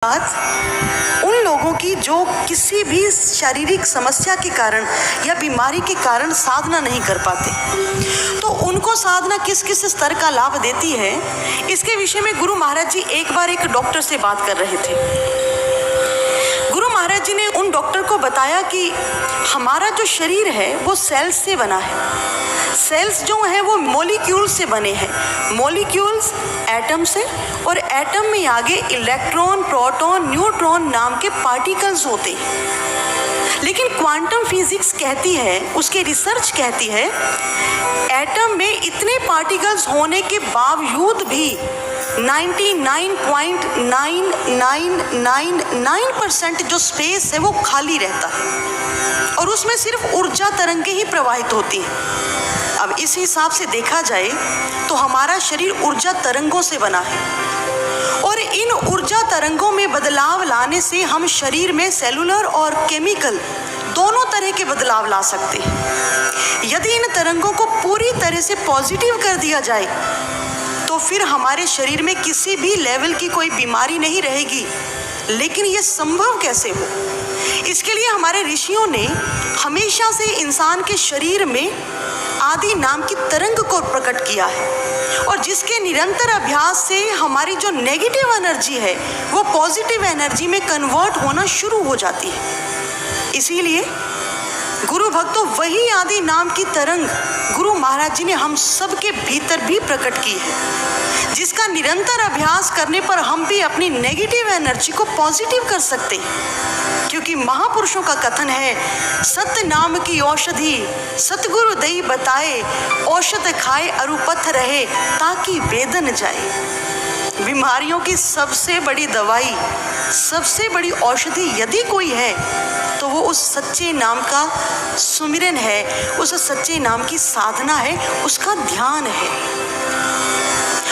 बात उन लोगों की जो किसी भी शारीरिक समस्या के कारण या बीमारी के कारण साधना नहीं कर पाते, तो उनको साधना किस किस स्तर का लाभ देती है, इसके विषय में गुरु महाराज जी एक बार एक डॉक्टर से बात कर रहे थे। गुरु महाराज जी ने उन डॉक्टर को बताया कि हमारा जो शरीर है वो सेल्स से बना है। सेल्स जो हैं वो मॉलिक्यूल्स से बने हैं, मॉलिक्यूल्स एटम से, और एटम में आगे इलेक्ट्रॉन, प्रोटॉन, न्यूट्रॉन नाम के पार्टिकल्स होते हैं। लेकिन क्वांटम फिजिक्स कहती है, उसके रिसर्च कहती है, एटम में इतने पार्टिकल्स होने के बावजूद भी 99.9999% जो स्पेस है वो खाली रहता है और उसमें सिर्फ ऊर्जा तरंगें ही प्रवाहित होती हैं। अब इस हिसाब से देखा जाए तो हमारा शरीर ऊर्जा तरंगों से बना है और इन ऊर्जा तरंगों में बदलाव लाने से हम शरीर में सेलुलर और केमिकल दोनों तरह के बदलाव ला सकते हैं। यदि इन तरंगों को पूरी तरह से पॉजिटिव कर दिया जाए तो फिर हमारे शरीर में किसी भी लेवल की कोई बीमारी नहीं रहेगी। लेकिन ये संभव कैसे हो? इसके लिए हमारे ऋषियों ने हमेशा से इंसान के शरीर में आदि नाम की तरंग को प्रकट किया है और जिसके निरंतर अभ्यास से हमारी जो नेगेटिव एनर्जी है वो पॉजिटिव एनर्जी में कन्वर्ट होना शुरू हो जाती है। इसीलिए गुरु भक्तों, वही आदि नाम की तरंग गुरु महाराज जी ने हम सबके भीतर भी प्रकट की है, जिसका निरंतर अभ्यास करने पर हम भी अपनी नेगेटिव एनर्जी को पॉजिटिव कर सकते हैं। क्योंकि महापुरुषों का कथन है, सत्य नाम की औषधि सतगुरु दई बताए, औषध खाए अरुपथ रहे ताकि वेदन जाए। बीमारियों की सबसे बड़ी दवाई, सबसे बड़ी औषधि यदि कोई है तो वो उस सच्चे नाम का सुमिरन है, उस सच्चे नाम की साधना है, उसका ध्यान है।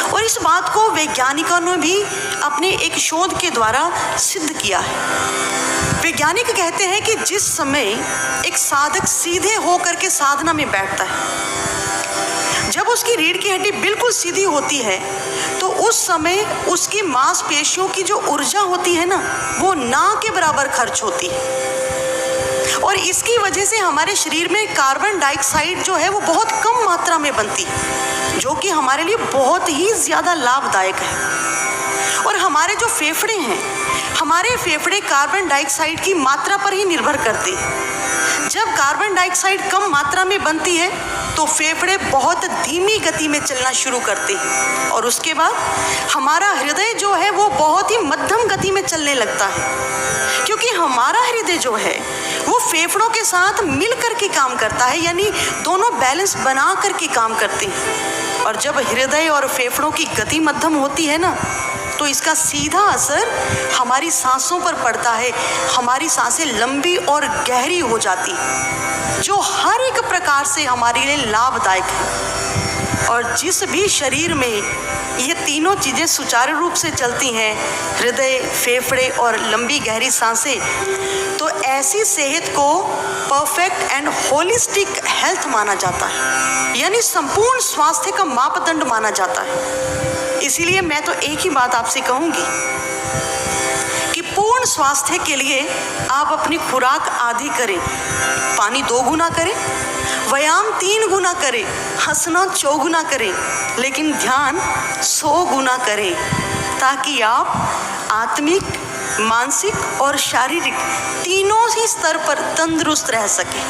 और इस बात को वैज्ञानिकों ने भी अपने एक शोध के द्वारा सिद्ध किया है। वैज्ञानिक कहते हैं कि जिस समय एक साधक सीधे होकर के साधना में बैठता है, जब उसकी रीढ़ की हड्डी बिल्कुल सीधी होती है तो उस समय उसकी मांसपेशियों की जो ऊर्जा होती है ना, वो ना के बराबर खर्च होती है और इसकी वजह से हमारे शरीर में कार्बन डाइऑक्साइड जो है वो बहुत कम मात्रा में बनती है, जो कि हमारे लिए बहुत ही ज़्यादा लाभदायक है। और हमारे जो फेफड़े हैं, हमारे फेफड़े कार्बन डाइऑक्साइड की मात्रा पर ही निर्भर करते हैं। जब कार्बन डाइऑक्साइड कम मात्रा में बनती है तो फेफड़े बहुत धीमी गति में चलना शुरू करते हैं और उसके बाद हमारा हृदय जो है वो बहुत ही मध्यम गति में चलने लगता है, क्योंकि हमारा हृदय जो है वो फेफड़ों के साथ मिल कर के काम करता है, यानी दोनों बैलेंस बना कर के काम करते हैं। और जब हृदय और फेफड़ों की गति मध्यम होती है ना, तो इसका सीधा असर हमारी सांसों पर पड़ता है। हमारी सांसें लंबी और गहरी हो जाती हैं, जो हर एक प्रकार से हमारे लिए लाभदायक है। और जिस भी शरीर में ये तीनों चीज़ें सुचारू रूप से चलती हैं, हृदय, फेफड़े और लंबी गहरी सांसें, तो ऐसी सेहत को परफेक्ट एंड होलिस्टिक हेल्थ माना जाता है, यानी संपूर्ण स्वास्थ्य का मापदंड माना जाता है। इसीलिए मैं तो एक ही बात आपसे कहूँगी कि पूर्ण स्वास्थ्य के लिए आप अपनी खुराक आधी करें, पानी 2 गुना करें, व्यायाम 3 गुना करें, हंसना 4 गुना करें, लेकिन ध्यान 100 गुना करें, ताकि आप आत्मिक, मानसिक और शारीरिक तीनों ही स्तर पर तंदुरुस्त रह सकें।